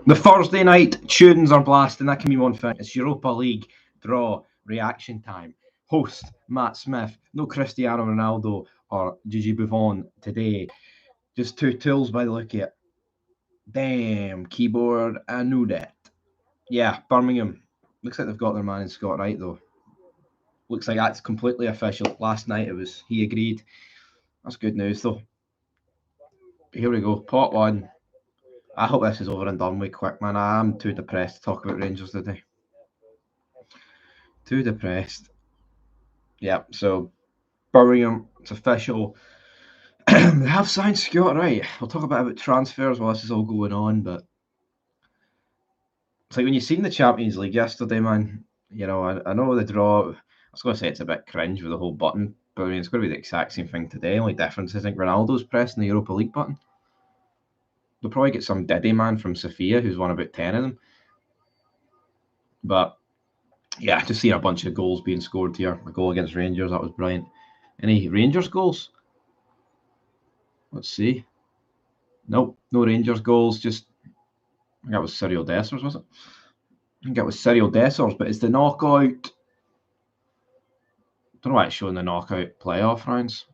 The Thursday night tunes are blasting. That can be one thing. It's Europa League draw reaction time. Host Matt Smith. No Cristiano Ronaldo or Gigi Buffon today. Just two tools by the look of it. Damn, keyboard, I knew that. Yeah, Birmingham. Looks like they've got their man in Scott Wright though. Looks like that's completely official. Last night he agreed. That's good news though. Here we go. Pot one. I hope this is over and done with quick, man. I'm too depressed to talk about Rangers today. Too depressed. Yeah, so Birmingham, it's official. They have signed Scott Wright. We'll talk about transfers while this is all going on, but it's like when you seen the Champions League yesterday, man, you know, I know the draw, I was going to say it's a bit cringe with the whole button, but I mean, it's going to be the exact same thing today. Only difference is I think Ronaldo's pressing the Europa League button. They'll probably get some Diddy man from Sofia who's won about 10 of them. But yeah, just seeing a bunch of goals being scored here. A goal against Rangers, that was brilliant. Any Rangers goals? Let's see. Nope, no Rangers goals. Just, I think that was Cyril Dessers, was it? I think it was Cyril Dessers, but it's the knockout. Don't know why it's showing the knockout playoff rounds.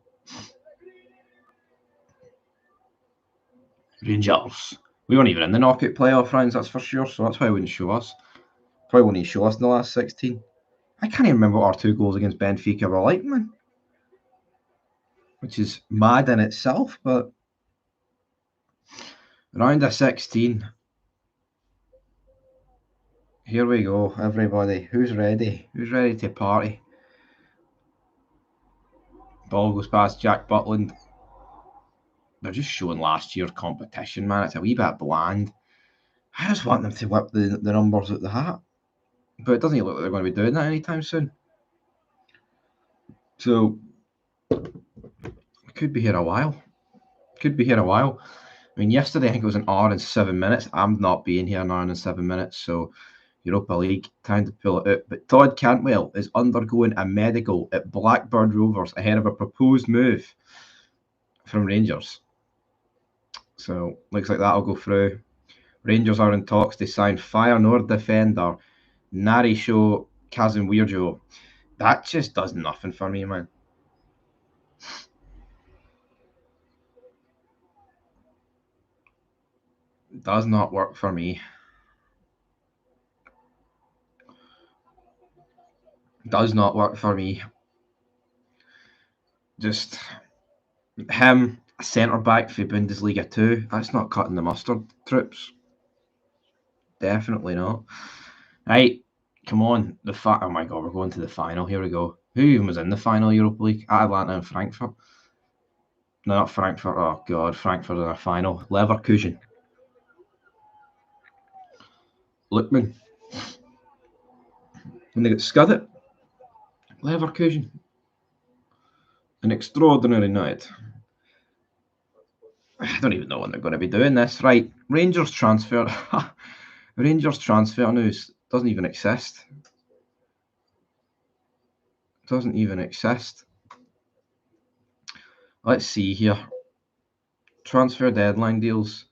Rangers. We weren't even in the knockout playoff rounds, that's for sure, so that's why it wouldn't show us. Probably wouldn't show us in the last 16. I can't even remember what our 2 goals against Benfica were like, man. Which is mad in itself, but round of 16. Here we go, everybody. Who's ready? Who's ready to party? Ball goes past Jack Butland. They're just showing last year's competition, man. It's a wee bit bland. I just want them to whip the numbers out the hat. But it doesn't look like they're going to be doing that anytime soon. So, could be here a while. I mean, yesterday I think it was an hour and 7 minutes. I'm not being here an hour and 7 minutes, so Europa League, time to pull it out. But Todd Cantwell is undergoing a medical at Blackburn Rovers ahead of a proposed move from Rangers. So, looks like that'll go through. Rangers are in talks to sign Feyenoord defender Narisho Kazimwirjo. That just does nothing for me, man. Does not work for me. Does not work for me. Just him, a centre back for Bundesliga 2. That's not cutting the mustard, troops. Definitely not. Right, come on. Oh my god, we're going to the final. Here we go. Who even was in the final Europa League? Atlanta and Frankfurt. No, not Frankfurt. Oh god, Frankfurt in a final. Leverkusen. Lookman. When they got scudded. Leverkusen. An extraordinary night. I don't even know when they're going to be doing this. Right, Rangers transfer. Rangers transfer news doesn't even exist. Doesn't even exist. Let's see here. Transfer deadline deals.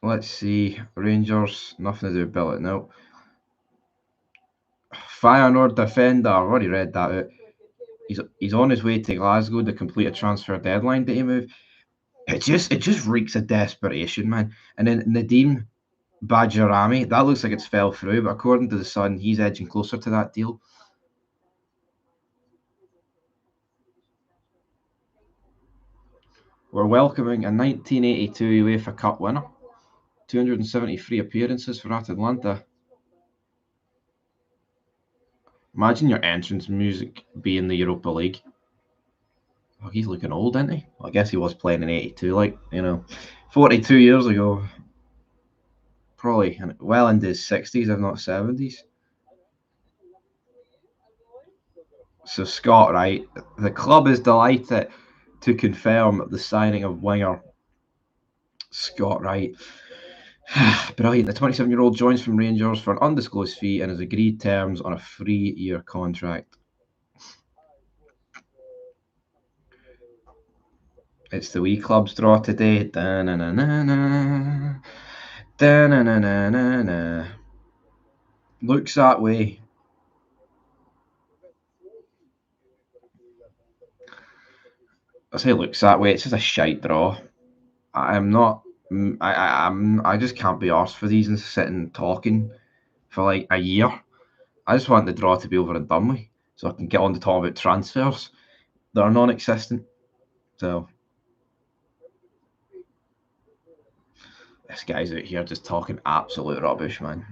Let's see. Rangers, nothing to do with Billet now. Feyenoord defender. I've already read that out. He's on his way to Glasgow to complete a transfer deadline day move. It just reeks of desperation, man. And then Nadim Bajrami, that looks like it's fell through, but according to the Sun, he's edging closer to that deal. We're welcoming a 1982 UEFA Cup winner. 273 appearances for Atalanta. Imagine your entrance music being the Europa League. Oh, he's looking old, isn't he? Well, I guess he was playing in 82, like, 42 years ago. Probably well into his 60s, if not 70s. So Scott Wright, the club is delighted to confirm the signing of winger Scott Wright. Brilliant. The 27-year-old joins from Rangers for an undisclosed fee and has agreed terms on a 3-year contract. It's the wee clubs draw today. Da-na-na-na-na. Da-na-na-na-na-na. Looks that way. I say looks that way. It's just a shite draw. I'm not. I just can't be arsed for these and sitting talking for like a year. I just want the draw to be over and done with, so I can get on to talk about transfers that are non-existent. So this guy's out here just talking absolute rubbish, man.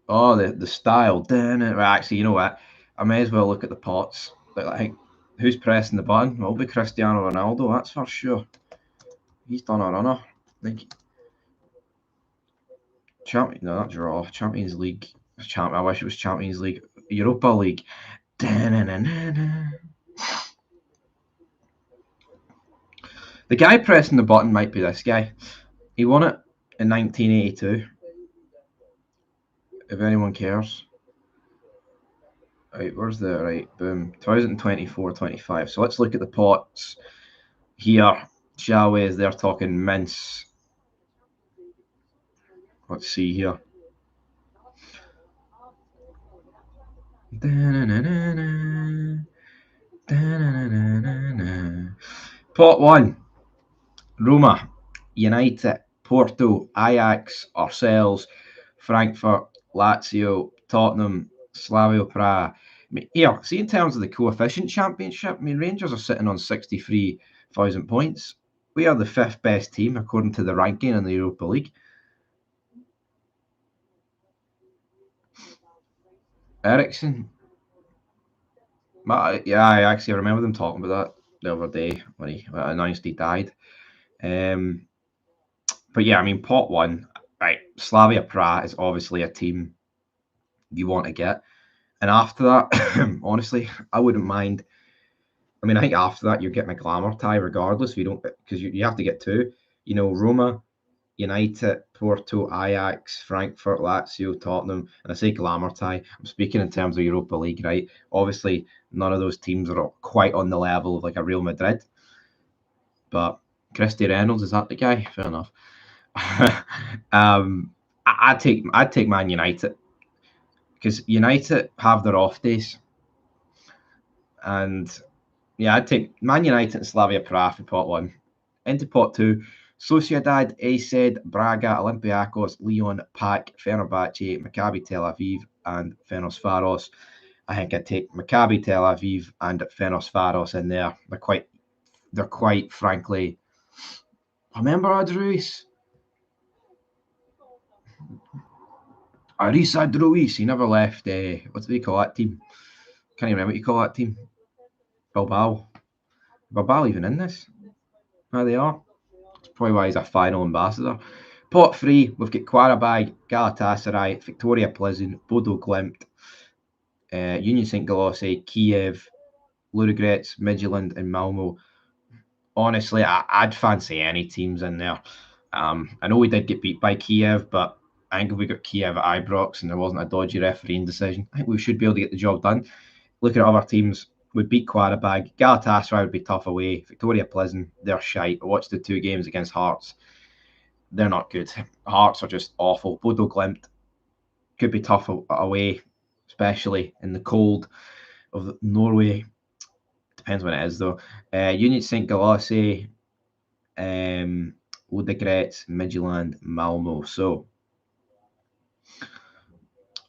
Oh, the style. Damn it. Well, actually, you know what? I may as well look at the pots. I think who's pressing the button? Well, it'll be Cristiano Ronaldo. That's for sure. He's done a runner. I think no, not draw. Champions League. I wish it was Champions League. Europa League. Da-na-na-na-na. The guy pressing the button might be this guy. He won it in 1982. If anyone cares. Right, where's the right? Boom. 2024-25. So let's look at the pots here. Shall we? They're talking mince. Let's see here. Pot 1. Roma, United, Porto, Ajax, ourselves, Frankfurt, Lazio, Tottenham, Slavia Prague. Here, see in terms of the coefficient championship, Rangers are sitting on 63,000 points. We are the 5th best team according to the ranking in the Europa League. Ericsson. Yeah, I actually remember them talking about that the other day when he announced he died. But yeah, pot 1, right? Slavia Prague is obviously a team you want to get. And after that, honestly, I wouldn't mind. I think after that, you're getting a glamour tie regardless. If you don't, because you have to get 2. Roma, United, Porto, Ajax, Frankfurt, Lazio, Tottenham, and I say glamour tie. I'm speaking in terms of Europa League, right? Obviously, none of those teams are quite on the level of like a Real Madrid. But Christy Reynolds, is that the guy? Fair enough. I'd take Man United because United have their off days, and yeah, I'd take Man United and Slavia Prague for pot 1. Into pot 2, Sociedad, AZ, Braga, Olympiacos, Lyon, PAC, Fenerbahce, Maccabi Tel Aviv, and Ferencváros. I think I'd take Maccabi Tel Aviv and Ferencváros in there. They're quite frankly. Remember Adruis? Arisa Druis, he never left. What do they call that team? Can't even remember what you call that team. Bilbao. Bilbao even in this? There they are. That's probably why he's a final ambassador. Pot 3, we've got Qarabag, Galatasaray, Victoria Pleasant, Bodo Glimt, Union St. Galossi, Kiev, Ludogorets, Midtjylland, and Malmo. Honestly, I'd fancy any teams in there. I know we did get beat by Kiev, but I think if we got Kiev at Ibrox and there wasn't a dodgy refereeing decision, I think we should be able to get the job done. Looking at other teams, we beat Qarabag. Galatasaray would be tough away. Victoria Pleasant, they're shite. I watched the 2 games against Hearts. They're not good. Hearts are just awful. Bodo Glimt could be tough away, especially in the cold of Norway. Depends when it is, though. Union St. Galossi, Ludogorets, Midtjylland, Malmo. So,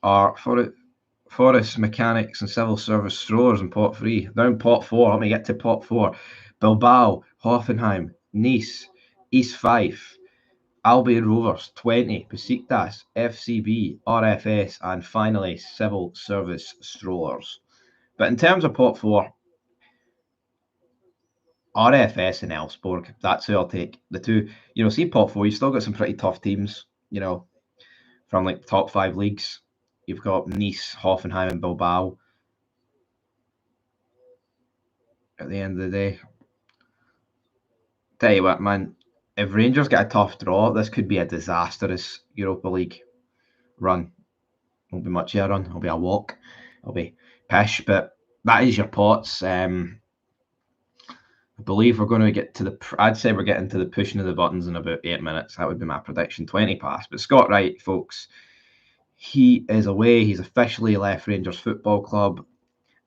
our Forest Mechanics and Civil Service Strollers in pot 3. Now in pot 4, let me get to pot 4. Bilbao, Hoffenheim, Nice, East Fife, Albion Rovers, 20, Besiktas, FCB, RFS, and finally Civil Service Strollers. But in terms of pot 4, RFS and Elfsborg, that's who I'll take. The 2, see pot 4, you've still got some pretty tough teams, from like the top 5 leagues. You've got Nice, Hoffenheim, and Bilbao. At the end of the day, tell you what, man, if Rangers get a tough draw, this could be a disastrous Europa League run. Won't be much of a run. It'll be a walk. It'll be pish, but that is your pots. I believe we're going to get to I'd say we're getting to the pushing of the buttons in about 8 minutes. That would be my prediction. 20 past. But Scott Wright, folks, he is away. He's officially left Rangers Football Club.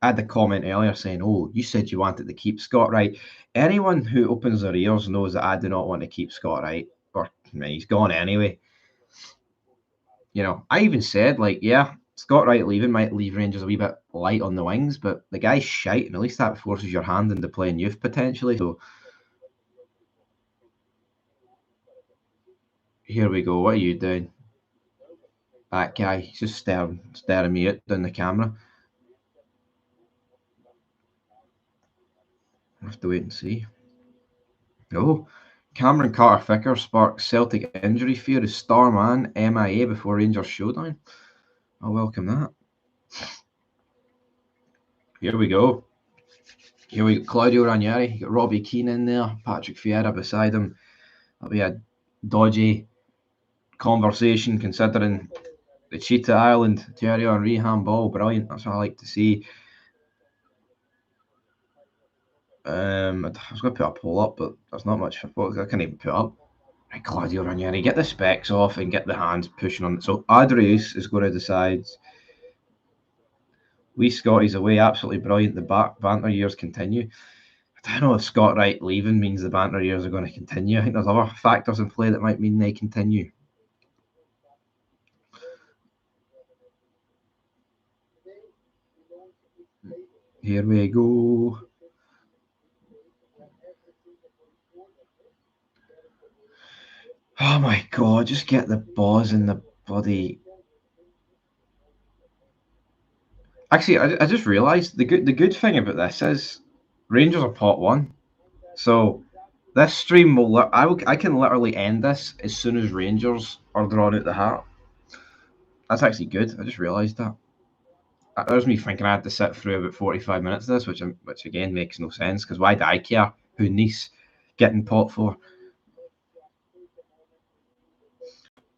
I had the comment earlier saying, "Oh, you said you wanted to keep Scott Wright." Anyone who opens their ears knows that I do not want to keep Scott Wright. Or he's gone anyway. I even said, yeah, Scott Wright leaving might leave Rangers a wee bit light on the wings, but the guy's shite, and at least that forces your hand into playing youth potentially. So here we go. What are you doing? That guy, he's just staring me out down the camera. I have to wait and see. Oh, Cameron Carter-Vicker sparks Celtic injury fear as star man MIA before Rangers showdown. I'll welcome that. Here we go. Claudio Ranieri. You got Robbie Keane in there. Patrick Vieira beside him. That'll be a dodgy conversation considering the cheat at Ireland. Thierry Henry handball. Brilliant. That's what I like to see. I was going to put a poll up, but there's not much. I can't even put up. Right, Claudio Ranieri, get the specs off and get the hands pushing on it. So Adrius is going to decide. Wee Scotty's away, absolutely brilliant. The banter years continue. I don't know if Scott Wright leaving means the banter years are going to continue. I think there's other factors in play that might mean they continue. Here we go. Oh my god, just get the balls in the bloody. Actually, I just realised the good thing about this is Rangers are pot one, so this stream I can literally end this as soon as Rangers are drawn out the hat. That's actually good. I just realised that. That was me thinking I had to sit through about 45 minutes of this, which again makes no sense because why do I care who Nice getting pot for?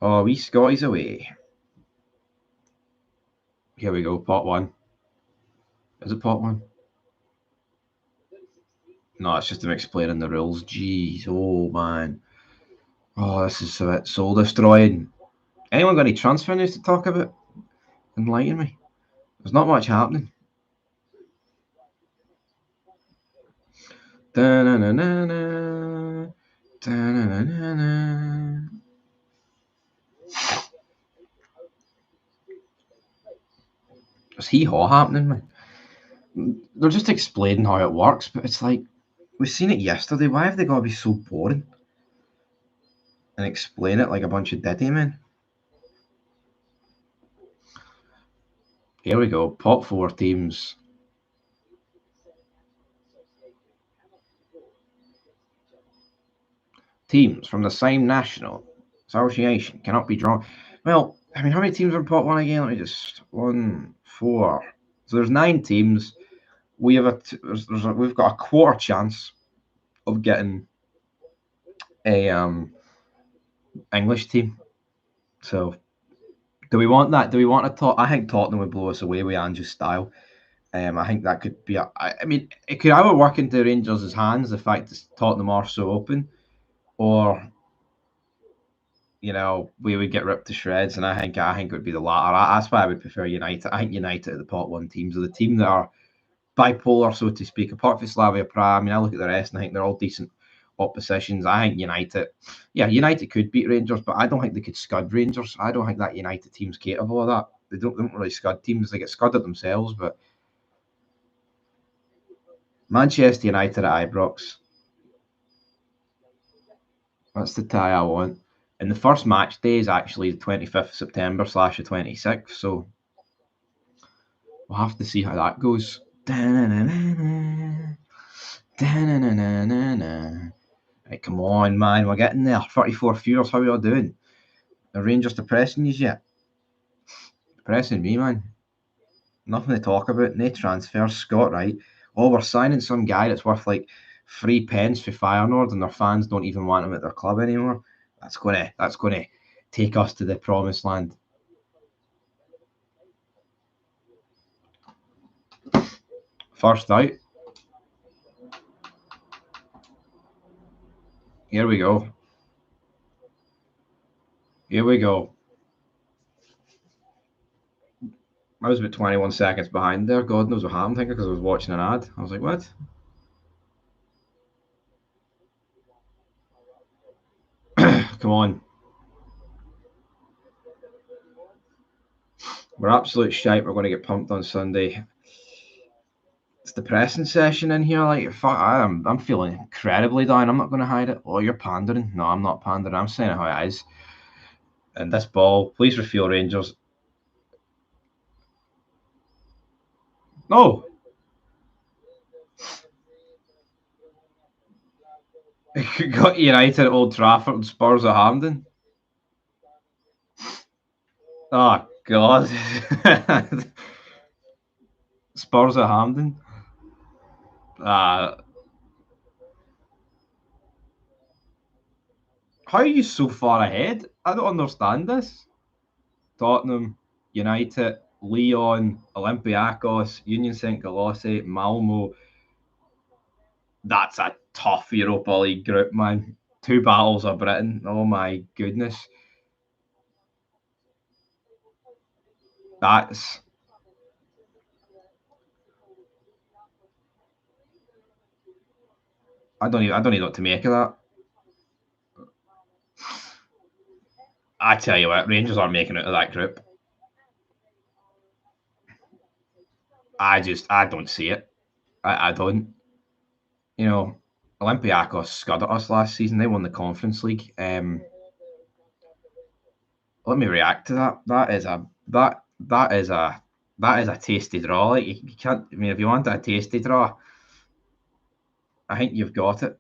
Oh, wee Scotty's away. Here we go, pot one. Is it pot one? No, it's just him explaining the rules. Jeez, oh man. Oh, this is a bit soul destroying. Anyone got any transfer news to talk about? Enlighten me. There's not much happening. Da-na-na-na-na. Da-na-na-na-na. Is hee-haw happening, man? They're just explaining how it works, but it's like, we've seen it yesterday. Why have they got to be so boring and explain it like a bunch of diddy men? Here we go. Pot four teams. Teams from the same national association cannot be drawn. Well, I mean, how many teams are in pot one again? Let me just 1, 4. So there's 9 teams. We have we've got a quarter chance of getting a English team. So do we want that? Do we want to talk? I think Tottenham would blow us away with Andrew's style. I think that could be. I mean, it could either work into Rangers' hands, the fact that Tottenham are so open, or we would get ripped to shreds. And I think it would be the latter. That's why I would prefer United. I think United are the pot one teams, are the team that are bipolar, so to speak. Apart from Slavia Prague, I mean, I look at the rest and I think they're all decent oppositions. I think United could beat Rangers, but I don't think they could scud Rangers. I don't think that United team's capable of that. They don't really scud teams. They get scudded themselves, but Manchester United at Ibrox. That's the tie I want. And the first match day is actually the 25th of September / the 26th, so we'll have to see how that goes. Right, come on, man, we're getting there. 34 viewers, how are you all doing? The Rangers depressing you yet? Depressing me, man. Nothing to talk about. No transfers. Scott Wright. Oh, we're signing some guy that's worth like 3 pence for Feyenoord, and their fans don't even want him at their club anymore. That's gonna take us to the promised land. First out. Here we go. Here we go. I was about 21 seconds behind there. God knows what happened, thinking because I was watching an ad. I was like, what? Come on. We're absolute shite. We're going to get pumped on Sunday. It's the pressing session in here. Like, fuck, I'm feeling incredibly down. I'm not going to hide it. Oh, you're pandering. No, I'm not pandering. I'm saying it how it is. And this ball, please refuel Rangers. No. Got United at Old Trafford and Spurs at Hampden. Oh, God. Spurs at Hampden. How are you so far ahead? I don't understand this. Tottenham, United, Lyon, Olympiacos, Union St. Galossi, Malmo. That's a tough Europa League group, man. 2 battles of Britain. Oh my goodness. That's I don't even know what to make of that. I tell you what, Rangers aren't making it out of that group. I don't see it. I don't. You know, Olympiacos scudded us last season. They won the Conference League. Let me react to that. That is a tasty draw. Like you can't. I mean, if you want a tasty draw, I think you've got it.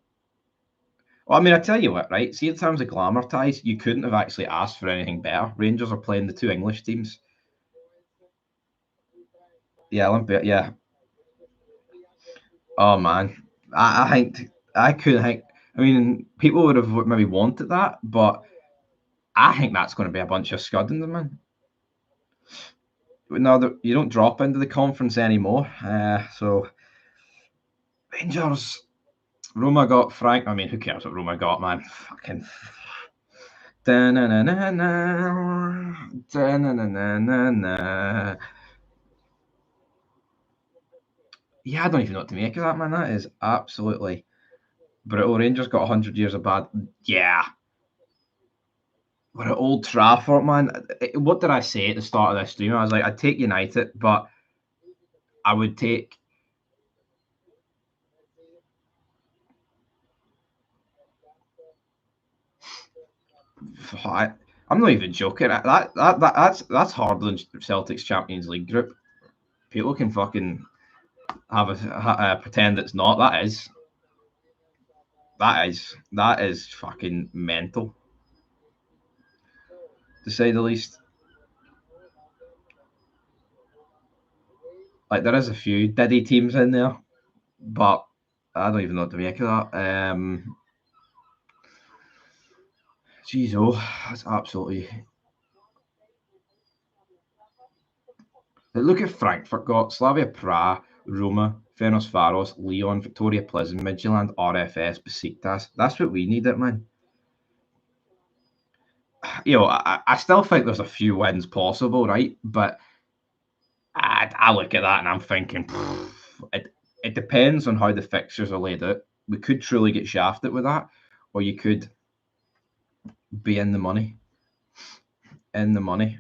Well, I mean, I tell you what, right? See, in terms of glamour ties, you couldn't have actually asked for anything better. Rangers are playing the 2 English teams. Yeah, Olympia. Yeah. Oh man, I think I couldn't think. I mean, people would have maybe wanted that, but I think that's going to be a bunch of scudding, man. No, you don't drop into the conference anymore. So Rangers, Roma got Frank. I mean, who cares what Roma got, man? Fucking. Yeah, I don't even know what to make of that, man. That is absolutely brutal. Rangers got 100 years of bad. Yeah. We're at Old Trafford, man. What did I say at the start of this stream? I was like, I'd take United, but I would take. I'm not even joking. That's harder than Celtic's Champions League group. People can fucking have pretend it's not. That is fucking mental, to say the least. Like there is a few Diddy teams in there, but I don't even know what to make of that. Jeez, oh, that's absolutely. Look at Frankfurt got Slavia Prague, Roma, Ferencváros, Lyon, Victoria Plzen, Midtjylland, RFS, Besiktas. That's what we need, it, man. You know, I still think there's a few wins possible, right? But I look at that and I'm thinking, it depends on how the fixtures are laid out. We could truly get shafted with that, or you could be in the money. In the money,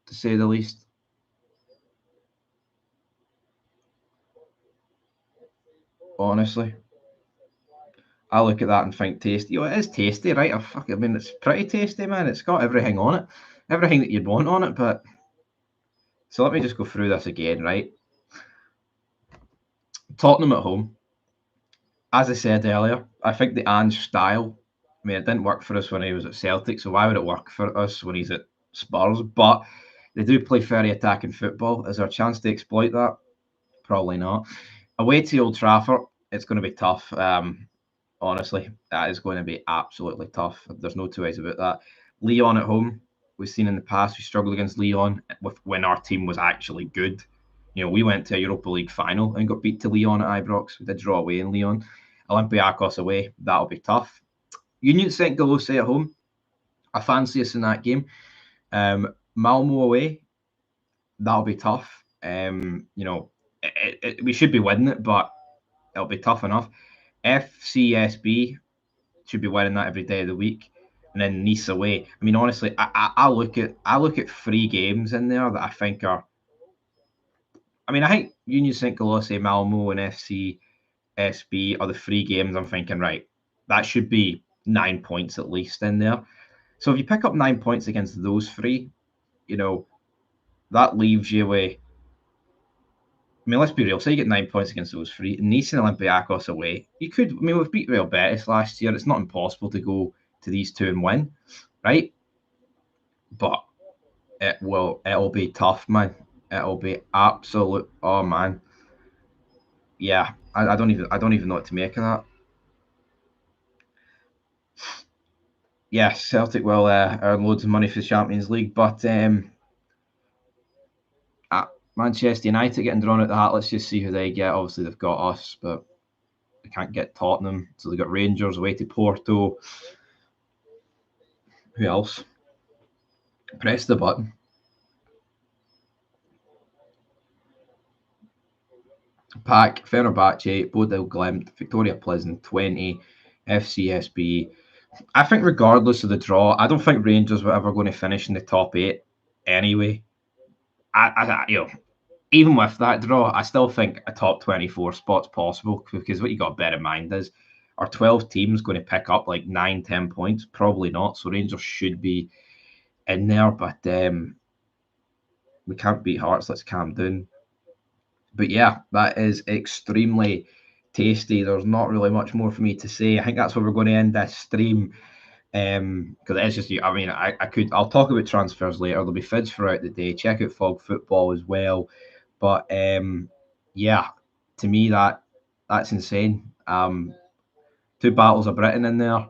to say the least. Honestly. I look at that and think tasty. Oh, it is tasty, right? I mean, it's pretty tasty, man. It's got everything on it, everything that you'd want on it. But so let me just go through this again, right? Tottenham at home. As I said earlier, I think the Ange style. I mean, it didn't work for us when he was at Celtic, so why would it work for us when he's at Spurs? But they do play very attacking football. Is there a chance to exploit that? Probably not. Away to Old Trafford, it's going to be tough. Honestly, that is going to be absolutely tough. There's no two ways about that. Lyon at home, we've seen in the past we struggled against Lyon when our team was actually good. You know, we went to a Europa League final and got beat to Lyon at Ibrox. We did draw away in Lyon. Olympiacos away, that'll be tough. Union St. Galossi at home, I fancy us in that game. Malmo away, that'll be tough. We should be winning it, but it'll be tough enough. FCSB should be winning that every day of the week, and then Nice away. I mean, honestly, I look at 3 games in there that I think are. I mean, I think Union St. Galossi, Malmo, and FCSB are the 3 games I'm thinking, right, that should be 9 points at least in there. So if you pick up 9 points against those 3, that leaves you with. I mean, let's be real. Say you get 9 points against those 3, Nice and Olympiacos away. You could. I mean, we've beat Real Betis last year. It's not impossible to go to these 2 and win, right? But it'll be tough, man. It'll be absolute. Oh man, yeah. I don't even know what to make of that. Yes, Celtic will earn loads of money for the Champions League, but Manchester United getting drawn at the hat. Let's just see who they get. Obviously, they've got us, but they can't get Tottenham, so they've got Rangers away to Porto. Who else? Press the button. Pack, Fenerbahce, Bodø Glimt, Victoria Pleasant, 20, FCSB. I think regardless of the draw, I don't think Rangers were ever going to finish in the top 8 anyway. Even with that draw, I still think a top 24 spot's possible, because what you got to bear in mind is, are 12 teams going to pick up like 9, 10 points? Probably not. So Rangers should be in there, but we can't beat Hearts. Let's calm down. But yeah, that is extremely tasty. There's not really much more for me to say. I think that's where we're going to end this stream. Because it's just, I mean, I'll talk about transfers later. There'll be FIDs throughout the day. Check out Fog Football as well. But yeah, to me that's insane. 2 battles of Britain in there. If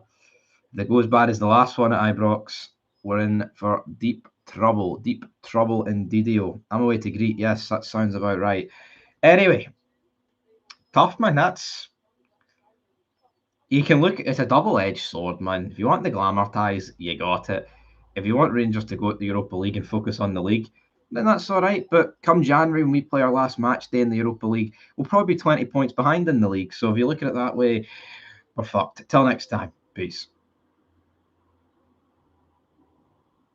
they go as bad as the last one at Ibrox, we're in for deep trouble indeedio. I'm away to greet. Yes, that sounds about right. Anyway, tough, man. You can look. It's a double-edged sword, man. If you want the glamour ties, you got it. If you want Rangers to go to the Europa League and focus on the league, then that's all right. But come January, when we play our last match day in the Europa League, we'll probably be 20 points behind in the league. So if you look at it that way, we're fucked. Till next time. Peace.